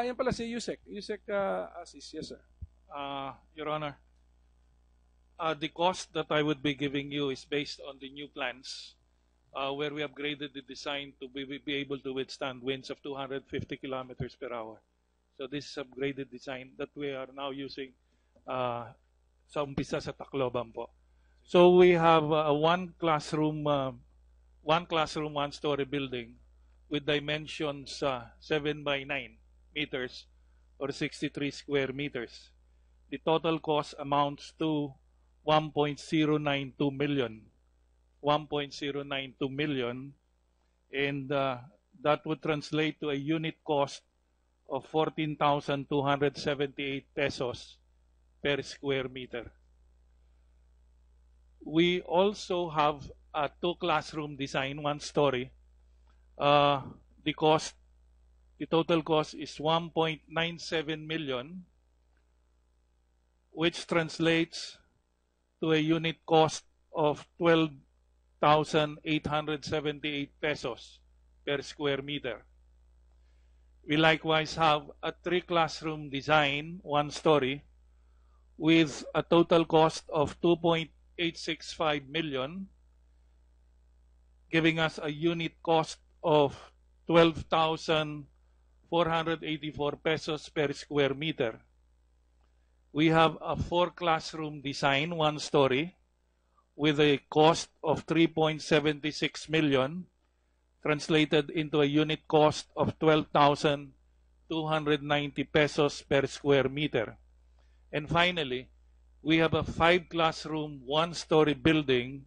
Yan pala si Yusek. Yusek Asis. Yes, sir. Your Honor, the cost that I would be giving you is based on the new plans where we upgraded the design to be able to withstand winds of 250 kilometers per hour. So this is upgraded design that we are now using sa umpisa sa Tacloban po. So we have one classroom, one-story building with dimensions 7 by 9 meters or 63 square meters. The total cost amounts to 1.092 million. 1.092 million, and that would translate to a unit cost of 14,278 pesos per square meter. We also have a two-classroom design, one story. The total cost is 1.97 million, which translates to a unit cost of 12,878 pesos per square meter. We likewise have a three-classroom design, one story, with a total cost of 2.865 million, giving us a unit cost of 12,484 pesos per square meter. We have a four-classroom design, one story, with a cost of 3.76 million, translated into a unit cost of 12,290 pesos per square meter. And finally, we have a five-classroom, one-story building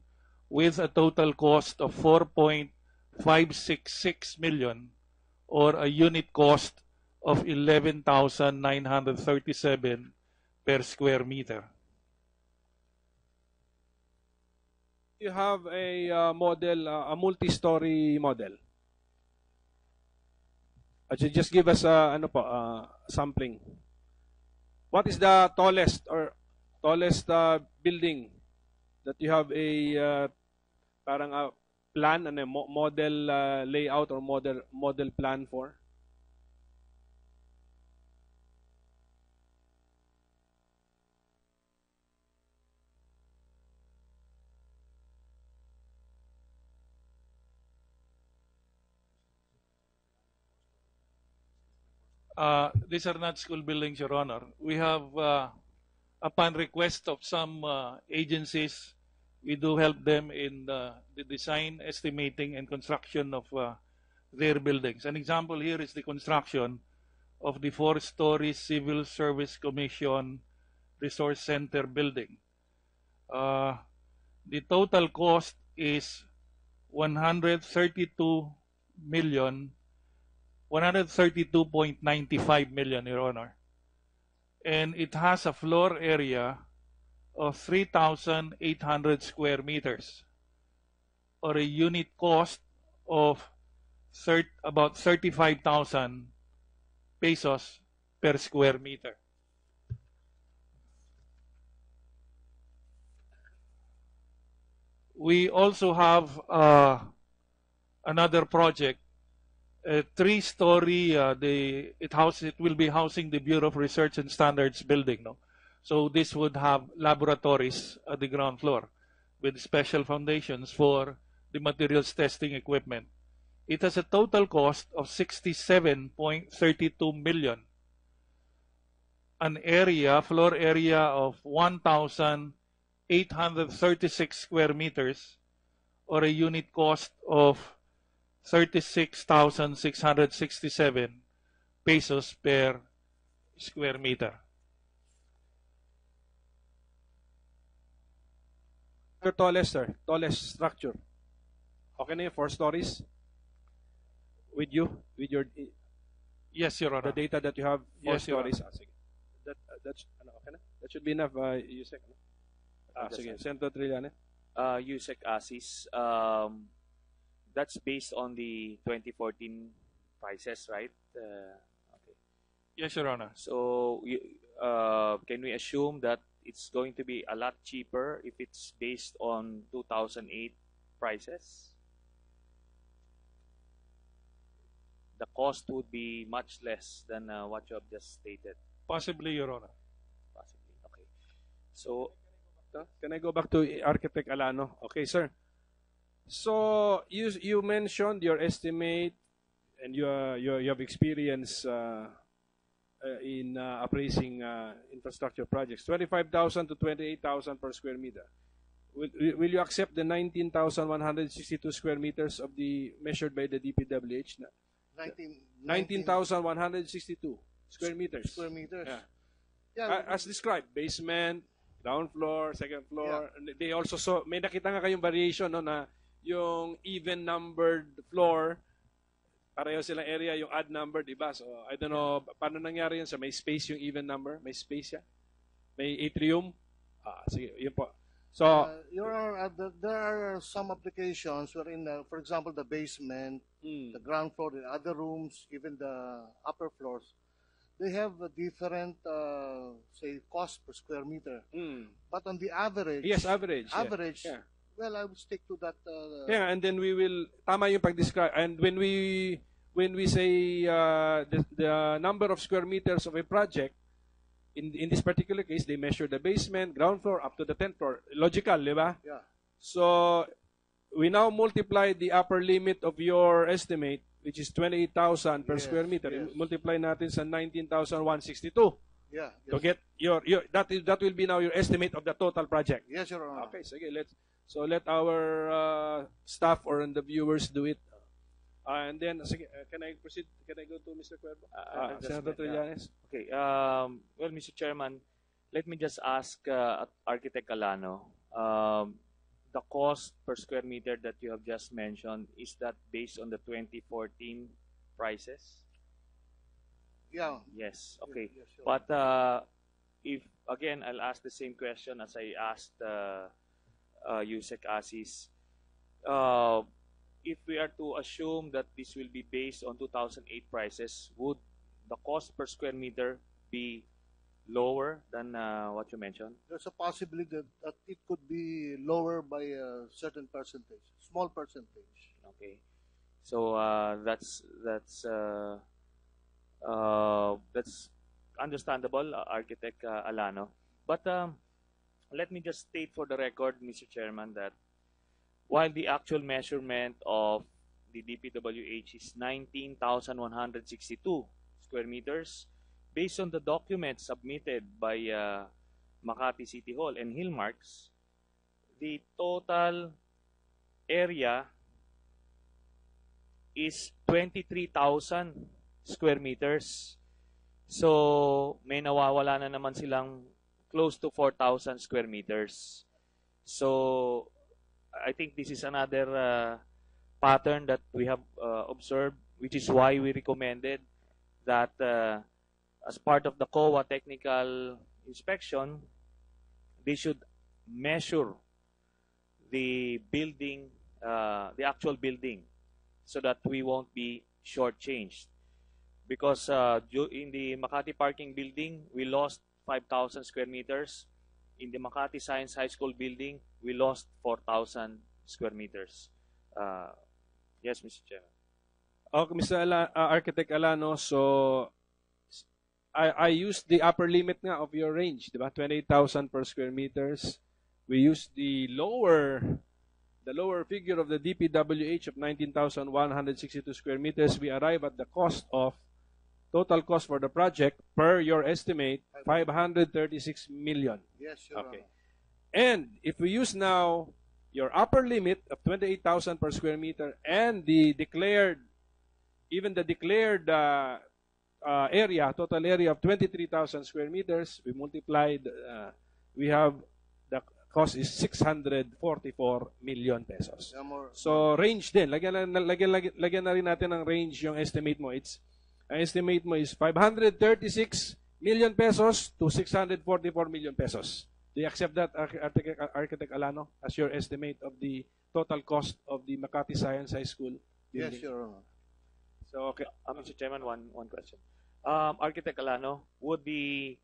with a total cost of 4.566 million, or a unit cost of 11,937 per square meter. You have a model, a multi-story model. Just give us sampling. What is the tallest building that you have a parang a plan and a model layout or model plan for? These are not school buildings, Your Honor. We have, upon request of some agencies, we do help them in the design, estimating, and construction of their buildings. An example here is the construction of the four-story Civil Service Commission Resource Center building. The total cost is 132.95 million, Your Honor. And it has a floor area of 3,800 square meters, or a unit cost of about 35,000 pesos per square meter. We also have another project, a three-story. It will be housing the Bureau of Research and Standards building. No, so this would have laboratories at the ground floor with special foundations for the materials testing equipment. It has a total cost of 67.32 million. An floor area of 1,836 square meters, or a unit cost of 36,667 pesos per square meter. Your tallest structure. Okay na yun, 4 stories? With your Yes, Your Honor. the data that you have, 4 Yes, Your stories. Sige. Okay na? That should be enough, Yusek. Sige, Senator Trillanes. Yusek Asis, that's based on the 2014 prices, right? Okay. Yes, Your Honor. So, can we assume that it's going to be a lot cheaper if it's based on 2008 prices? the cost would be much less than what you have just stated. Possibly, Your Honor. Possibly. Okay. So, Can I go back to Architect Alano? Okay, sir. So you mentioned your estimate, and you have experience in appraising infrastructure projects, 25,000 to 28,000 per square meter. Will you accept the 19,162 square meters of the measured by the DPWH? 19,162 square meters. Square meters. Yeah. Yeah, As described, basement, ground floor, second floor. And they also saw, may nakita nga kayong variation, no, na yung even numbered floor, pareho silang area, yung odd numbered, diba? So, I don't know, paano nangyari yun sa may space yung even number? May space yan? May atrium? Sige, yun po. So, Your Honor, there are some applications wherein, for example, the basement, the ground floor, the other rooms, even the upper floors, they have a different, say, cost per square meter. But on the average, yes, average. Yeah. average, Yeah. well, I would stick to that. Yeah, and then we will, tama yung pag-describe. And when we say the number of square meters of a project, in this particular case, they measure the basement, ground floor, up to the 10th floor. Logical, di ba? Yeah. So, we now multiply the upper limit of your estimate, which is 28,000 per Yes, square meter. yes. Multiply natin sa 19,162 Yeah. to Yes. get that will be now your estimate of the total project. Yes, Your Honor. Okay, sige, let our staff or the viewers do it. And then, sige, can I proceed? Can I go to Mr. Cuervo? Senator Trillanes? okay. Well, Mr. Chairman, let me just ask Architect Alano. The cost per square meter that you have just mentioned, is that based on the 2014 prices? Yeah. Yes. Okay. Yes, sure. But if again, I'll ask the same question as I asked Yusek Asis. If we are to assume that this will be based on 2008 prices, would the cost per square meter be lower than what you mentioned? There's a possibility that it could be lower by a certain percentage, small percentage. Okay. So that's understandable, Architect Alano. But let me just state for the record, Mr. Chairman, that while the actual measurement of the DPWH is 19,162 square meters, based on the documents submitted by Makati City Hall and Hillmarks, the total area is 23,000 square meters. So, may nawawala na naman silang close to 4,000 square meters. So, I think this is another pattern that we have observed, which is why we recommended that as part of the COA technical inspection, they should measure the building, the actual building, so that we won't be shortchanged. Because in the Makati Parking Building, we lost 5,000 square meters. In the Makati Science High School building, we lost 4,000 square meters. Yes, Mr. Chairman. Okay, Mr. Architect Alano, so I used the upper limit nga of your range, di ba? 28,000 per square meters. We used the lower figure of the DPWH of 19,162 square meters. We arrive at the total cost for the project per your estimate, 536 million. Yes, Your Okay. Honor. And if we use now your upper limit of 28,000 per square meter and the declared area, total area of 23,000 square meters, we multiplied, we have the cost is 644 million pesos. Yeah, more. So range din, lagyan na rin natin ang range yung estimate mo. Ang estimate mo is 536 million pesos to 644 million pesos. Do you accept that, Architect Alano, as your estimate of the total cost of the Makati Science High School building? Yes, Your Honor. So, okay. Mr. Chairman, one question. Architect Alano, would the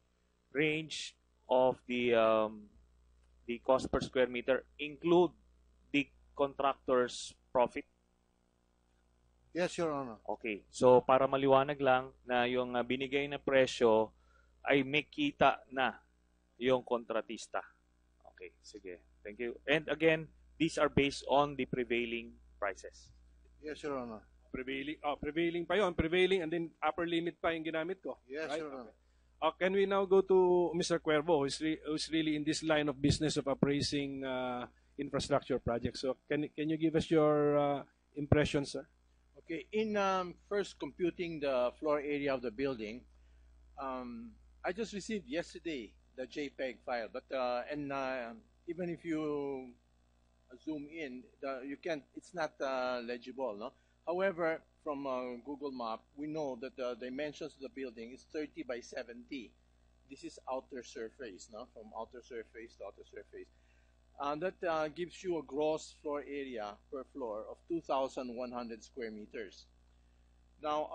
range of the cost per square meter include the contractor's profit? Yes, Your Honor. Okay. So, para maliwanag lang na yung binigay na presyo ay may kita na yung kontratista. Okay, sige. Thank you. And again, these are based on the prevailing prices. Yes, Your Honor. Prevailing pa yon, prevailing, and then upper limit pa yung ginamit ko. Yes, right? Your Honor. Can we now go to Mr. Cuervo, who's really in this line of business of appraising infrastructure projects? So can you give us your impressions, sir? Okay, in first computing the floor area of the building, I just received yesterday the JPEG file, but even if you zoom in, you can't. It's not legible, no. However, from Google Map, we know that the dimensions of the building is 30 by 70. This is outer surface, no, from outer surface to outer surface. That gives you a gross floor area per floor of 2,100 square meters. Now,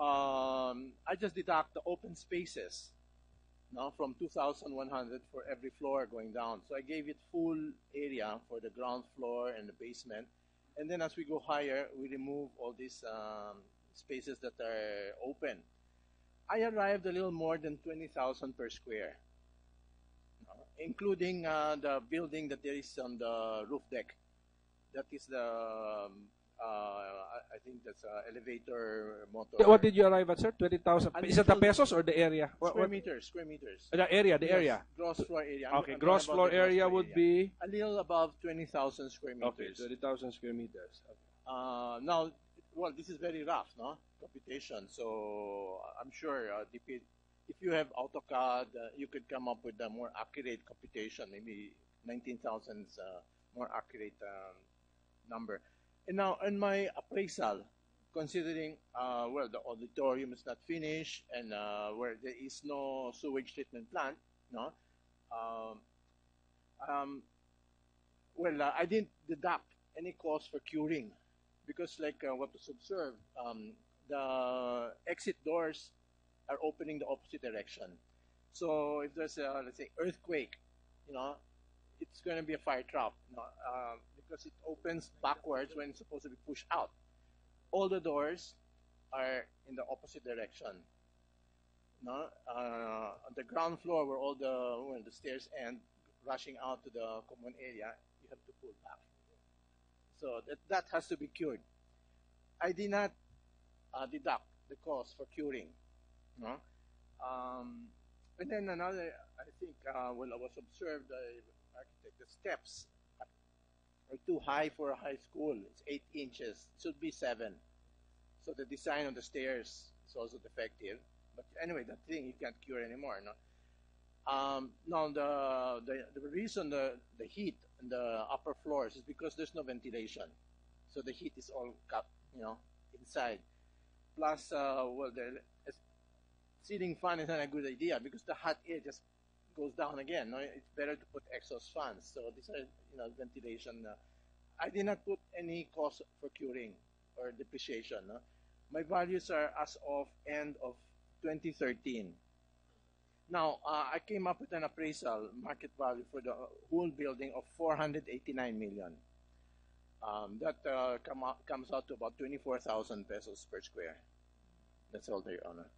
I just deduct the open spaces now from 2,100 for every floor going down. So I gave it full area for the ground floor and the basement. And then as we go higher, we remove all these spaces that are open. I arrived a little more than 20,000 per square, including the building that there is on the roof deck. That is the, I think that's elevator motor. What did you arrive at, sir? 20,000. And Is it the pesos or the area? Square meters, square meters. The area, the Yes, area. gross floor area. Okay, I'm gross talking about floor the gross area floor would area. be A little above 20,000 square meters. 20,000 square meters. Okay. Now, well, this is very rough, no? Computation. So I'm sure if you have AutoCAD, you could come up with a more accurate computation, maybe 19,000 is a more accurate number. And now, in my appraisal, considering, well, the auditorium is not finished and where there is no sewage treatment plant, no? I didn't deduct any cost for curing because like what was observed, the exit doors are opening the opposite direction. So if there's a, let's say, earthquake, it's going to be a fire trap, because it opens backwards when it's supposed to be pushed out. All the doors are in the opposite direction. On the ground floor where all the stairs end, rushing out to the common area, you have to pull back. So that has to be cured. I did not deduct the cost for curing. And then another, I think, I was observed, architect, the steps are too high for a high school. It's 8 inches. It should be 7. So the design of the stairs is also defective. But anyway, that thing you can't cure anymore. Now the reason the heat in the upper floors is because there's no ventilation. So the heat is all cut, inside. Plus, the ceiling fan is not a good idea because the hot air just goes down again. It's better to put exhaust fans. So these are, ventilation. I did not put any cost for curing or depreciation. My values are as of end of 2013. Now, I came up with an appraisal market value for the whole building of 489 million. That comes out to about 24,000 pesos per square. That's all, Your Honor.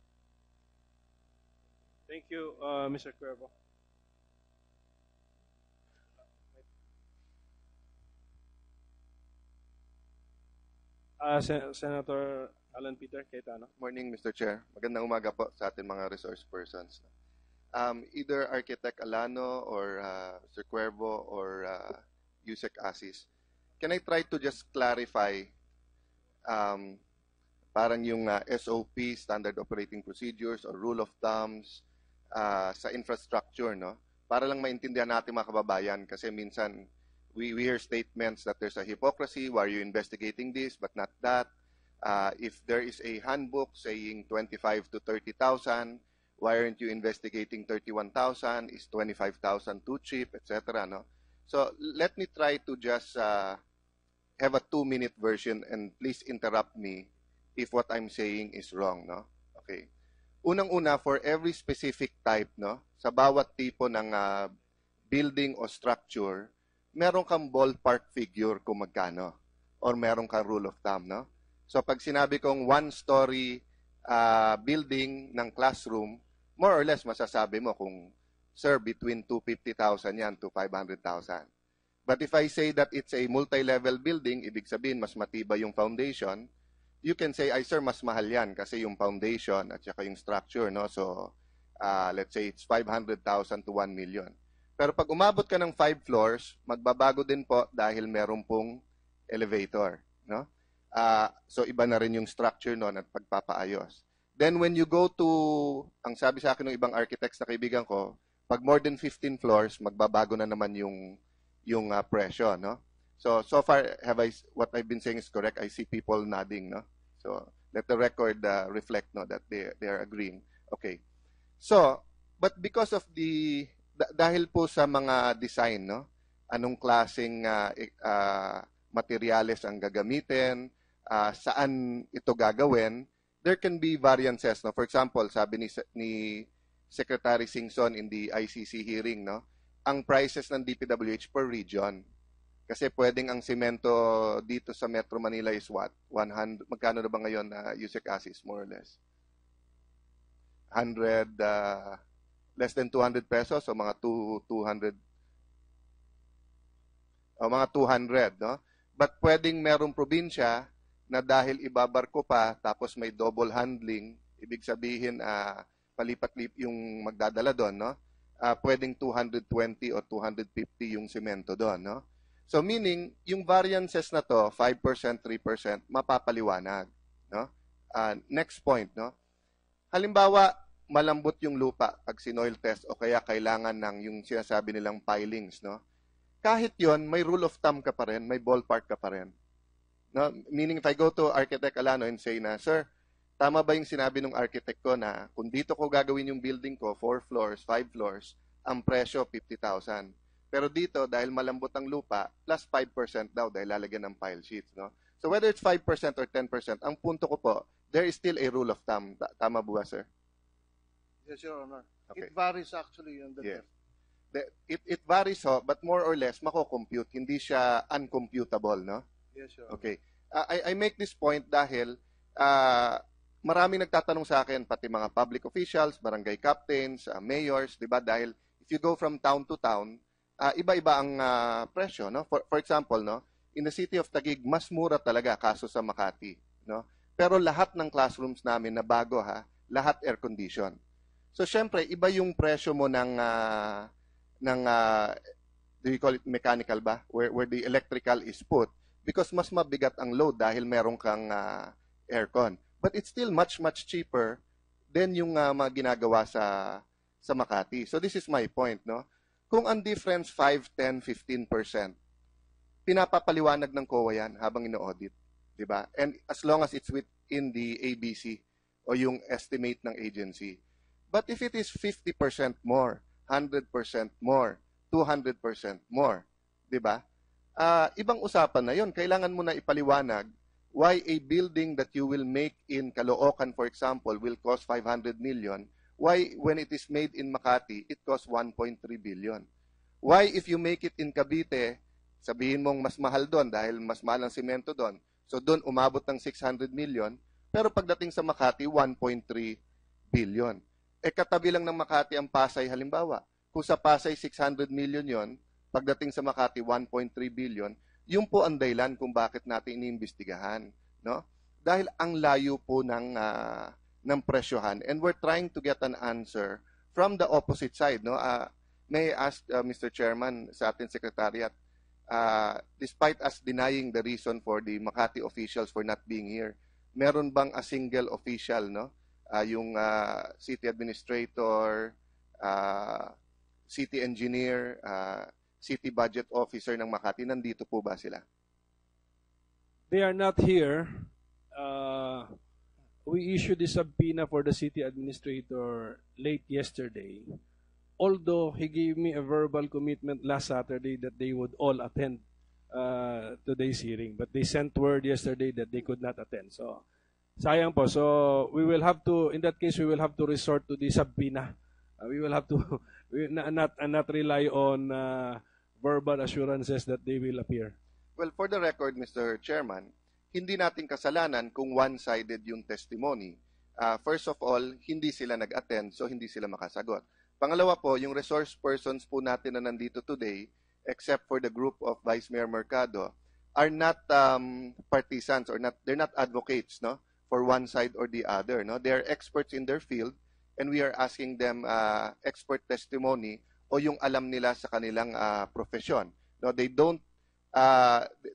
Thank you, Mr. Cuervo. Senator Alan Peter Cayetano. Morning, Mr. Chair. Magandang umaga po sa ating mga resource persons. Either Architect Alano or Sir Cuervo or Yusek Asis, can I try to just clarify parang yung SOP, Standard Operating Procedures or Rule of Thumbs sa infrastructure, no? Para lang maintindihan natin mga kababayan kasi minsan we hear statements that there's a hypocrisy, why are you investigating this but not that? If there is a handbook saying 25 to 30,000, why aren't you investigating 31,000? Is 25,000 too cheap, etc. No? So let me try to just have a 2-minute version and please interrupt me if what I'm saying is wrong. No? Okay. Unang-una, for every specific type, no, sa bawat tipo ng building o structure, meron kang ballpark figure kung magkano or meron kang rule of thumb. No? So pag sinabi kong one-story building ng classroom, more or less masasabi mo kung, sir, between 250,000 yan to 500,000. But if I say that it's a multi-level building, ibig sabihin mas matibay yung foundation, you can say, ay sir, mas mahal yan kasi yung foundation at saka yung structure, no? So, let's say it's 500,000 to 1 million. Pero pag umabot ka ng 5 floors, magbabago din po dahil meron pong elevator, no? So, iba na rin yung structure noon at pagpapaayos. Then, when you go to, ang sabi sa akin ng ibang architects na kaibigan ko, pag more than 15 floors, magbabago na naman yung presyo, no? So far, what I've been saying is correct. I see people nodding, no? So, let the record reflect, no, that they are agreeing. Okay. So, but because of dahil po sa mga design, no? Anong klaseng materyales ang gagamitin, saan ito gagawin, there can be variances, no? For example, sabi ni Secretary Singson in the ICC hearing, no? Ang prices ng DPWH per region. Kasi pwedeng ang semento dito sa Metro Manila is what? 100, magkano na ba ngayon na Yusek Asis, more or less? 100, less than 200 pesos o mga 200, o mga 200, no? But pwedeng merong probinsya na dahil ibabarko pa, tapos may double handling, ibig sabihin, palipat-lip yung magdadala doon, no? Pwedeng 220 o 250 yung semento doon, no? So meaning, yung variances na to, 5%, 3%, mapapaliwanag, no? Next point, no? Halimbawa, malambot yung lupa pag sinoil test o kaya kailangan ng yung sinasabi nilang pilings, no? Kahit yon, may rule of thumb ka pa rin, may ballpark ka pa rin. No? Meaning, if I go to Architect Alano and say na, sir, tama ba yung sinabi ng architect ko na kung dito ko gagawin yung building ko, 4 floors, 5 floors, ang presyo 50,000. Pero dito, dahil malambot ang lupa, plus 5% daw dahil lalagyan ng pile sheets. No? So whether it's 5% or 10%, ang punto ko po, there is still a rule of thumb. Tama ba, sir? Yes, Your Honor. Okay. It varies actually on the Yeah. depth. It varies, ho, but more or less, mako-compute. Hindi siya uncomputable, no? Yes, Your Honor. Okay. I make this point dahil maraming nagtatanong sa akin, pati mga public officials, barangay captains, mayors, di ba? Dahil if you go from town to town, iba-iba ang presyo, no? For example, no, in the city of Taguig, mas mura talaga kaso sa Makati, no? Pero lahat ng classrooms namin na bago, lahat air condition. So syempre, iba yung presyo mo ng do you call it mechanical ba? Where the electrical is put because mas mabigat ang load dahil meron kang aircon. But it's still much cheaper than yung mga ginagawa sa Makati. So this is my point, no? Kung ang difference 5, 10, 15%, pinapapaliwanag ng COA yan habang ino-audit, di ba? And as long as it's within the ABC o yung estimate ng agency. But if it is 50% more, 100% more, 200% more, di ba? Ibang usapan na yon. Kailangan mo na ipaliwanag why a building that you will make in Caloocan, for example, will cost 500 million. Why, when it is made in Makati, it costs 1.3 billion? Why, if you make it in Cavite, sabihin mong mas mahal doon dahil mas mahal ang semento doon. So doon umabot ng 600 million, pero pagdating sa Makati, 1.3 billion. Katabi lang ng Makati ang Pasay halimbawa. Kung sa Pasay 600 million yon, pagdating sa Makati 1.3 billion, yun po ang dahilan kung bakit natin iniimbestigahan, no? Dahil ang layo po ng presyohan and we're trying to get an answer from the opposite side, no? May I ask Mr. Chairman sa ating secretariat, despite us denying the reason for the Makati officials for not being here, meron bang a single official, no? Yung city administrator, city engineer, city budget officer ng Makati, nandito po ba sila? They are not here. We issued the subpoena for the city administrator late yesterday. Although he gave me a verbal commitment last Saturday that they would all attend today's hearing. But they sent word yesterday that they could not attend. So, sayang po. So, we will have to, in that case, we will have to resort to the subpoena. We will have to not rely on verbal assurances that they will appear. Well, for the record, Mr. Chairman, hindi natin kasalanan kung one-sided yung testimony. First of all, hindi sila nag-attend, so hindi sila makasagot. Pangalawa po, yung resource persons po natin na nandito today, except for the group of Vice Mayor Mercado, are not partisans or they're not advocates, no, for one side or the other, no. They are experts in their field, and we are asking them expert testimony o yung alam nila sa kanilang profesyon. No, they don't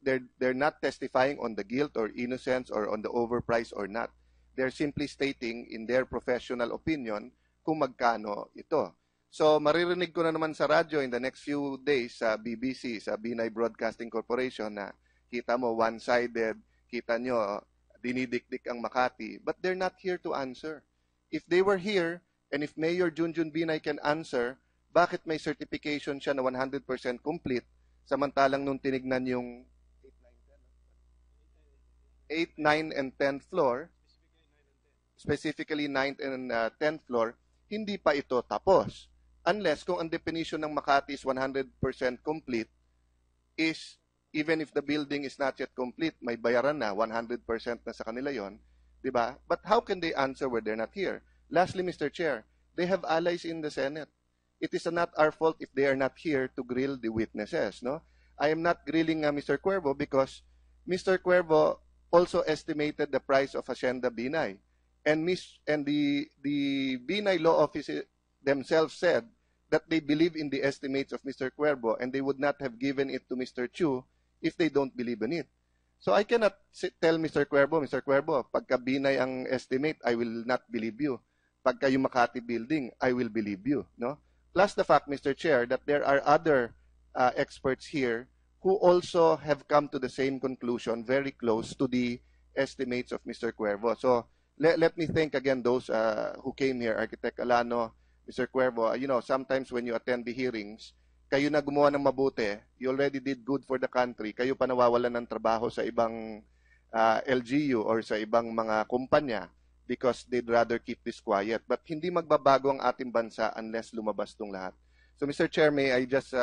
they're not testifying on the guilt or innocence or on the overprice or not. They're simply stating in their professional opinion kung magkano ito. So maririnig ko na naman sa radyo in the next few days sa BBC, sa Binay Broadcasting Corporation na kita mo one-sided, kita nyo dinidikdik ang Makati, but they're not here to answer. If they were here, and if Mayor Junjun Binay can answer, bakit may certification siya na 100% complete, samantalang nung tinignan yung 8, 9, and 10th floor, specifically 9th and 10th floor, hindi pa ito tapos. Unless kung ang definition ng Makati is 100% complete, is even if the building is not yet complete, may bayaran na, 100% na sa kanila yon, di ba? But how can they answer where they're not here? Lastly, Mr. Chair, they have allies in the Senate. It is not our fault if they are not here to grill the witnesses, no? I am not grilling Mr. Cuervo because Mr. Cuervo also estimated the price of Hacienda Binay. And the Binay Law Office themselves said that they believe in the estimates of Mr. Cuervo and they would not have given it to Mr. Chu if they don't believe in it. So I cannot tell Mr. Cuervo, pagka Binay ang estimate, I will not believe you. Pagka yung Makati building, I will believe you, no? Plus the fact, Mr. Chair, that there are other experts here who also have come to the same conclusion, very close to the estimates of Mr. Cuervo. So let me thank again those who came here, Architect Alano, Mr. Cuervo. You know, sometimes when you attend the hearings, kayo na gumawa ng mabuti, you already did good for the country, kayo pa nawawalan ng trabaho sa ibang LGU or sa ibang mga kumpanya because they'd rather keep this quiet. But hindi magbabago ang ating bansa unless lumabas tong lahat. So Mr. Chair, may I just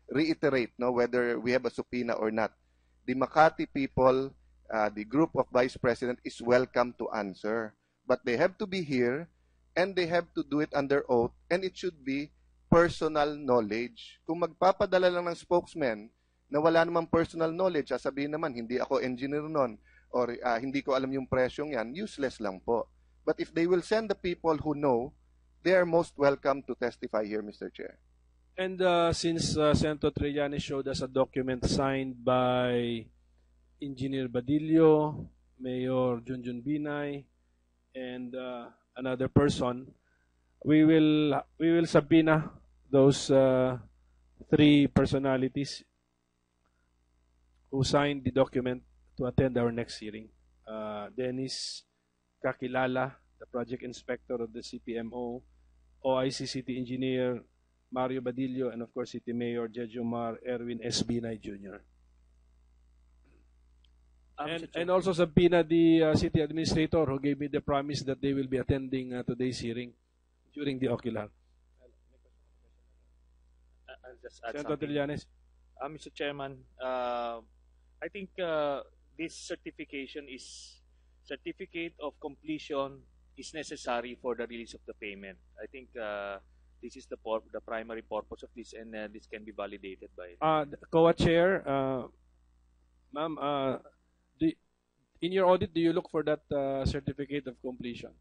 reiterate, no, whether we have a subpoena or not. The Makati people, the group of Vice President is welcome to answer. But they have to be here and they have to do it under oath and it should be personal knowledge. Kung magpapadala lang ng spokesman na wala namang personal knowledge, sasabihin naman, hindi ako engineer nun, or hindi ko alam yung presyong yan, useless lang po. But if they will send the people who know, they are most welcome to testify here, Mr. Chair. And since Senator Trillanes showed us a document signed by Engineer Badillo, Mayor Junjun Binay, and another person, we will subpoena those three personalities who signed the document to attend our next hearing. Dennis Kakilala, the project inspector of the CPMO, OIC City Engineer Mario Badillo, and of course City Mayor Jejomar Erwin S. Binay Jr. And also subpoena the city administrator who gave me the promise that they will be attending today's hearing during the ocular. I'll just add Senator something. Trillanes. Mr. Chairman, I think this certificate of completion is necessary for the release of the payment. I think this is the primary purpose of this, and this can be validated by. COA Chair, ma'am, in your audit, do you look for that certificate of completion?